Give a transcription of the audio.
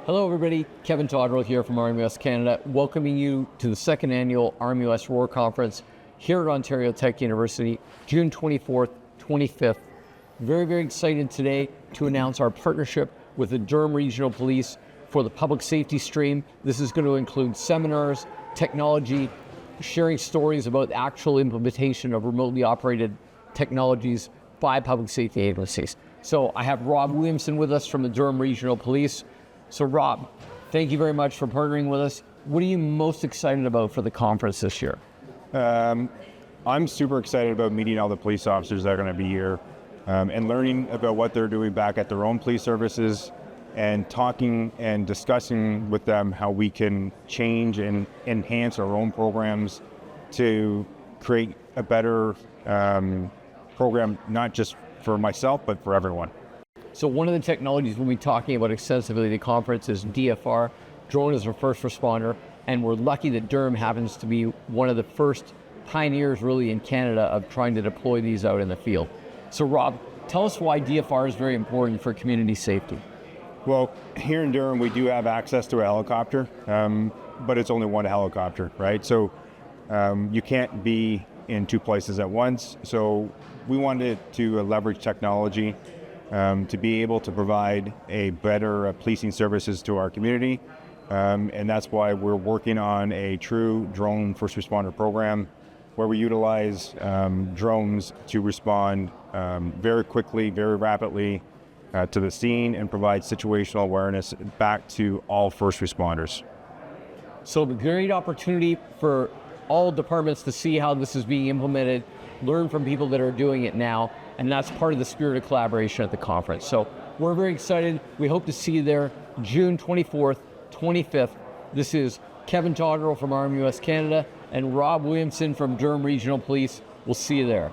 Hello everybody, Kevin Toderel here from RMUS Canada, welcoming you to the second annual RMUS Roar Conference here at Ontario Tech University, June 24th, 25th. Very excited today to announce our partnership with the Durham Regional Police for the public safety stream. This is going to include seminars, technology, sharing stories about the actual implementation of remotely operated technologies by public safety agencies. So I have Rob Williamson with us from the Durham Regional Police. So Rob, thank you very much for partnering with us. What are you most excited about for the conference this year? I'm super excited about meeting all the police officers that are going to be here and learning about what they're doing back at their own police services and talking and discussing with them how we can change and enhance our own programs to create a better program, not just for myself, but for everyone. So one of the technologies we'll be talking about extensively at the conference is DFR, drone as a first responder, and we're lucky that Durham happens to be one of the first pioneers really in Canada of trying to deploy these out in the field. So Rob, tell us why DFR is very important for community safety. Well, here in Durham, we do have access to a helicopter, but it's only one helicopter, right? So you can't be in two places at once. So we wanted to leverage technology to be able to provide a better policing services to our community. And that's why we're working on a true drone first responder program where we utilize drones to respond very quickly, very rapidly to the scene and provide situational awareness back to all first responders. So a great opportunity for all departments to see how this is being implemented, learn from people that are doing it now, and that's part of the spirit of collaboration at the conference. So we're very excited. We hope to see you there June 24th, 25th. This is Kevin Toderel from RMUS Canada and Rob Williamson from Durham Regional Police. We'll see you there.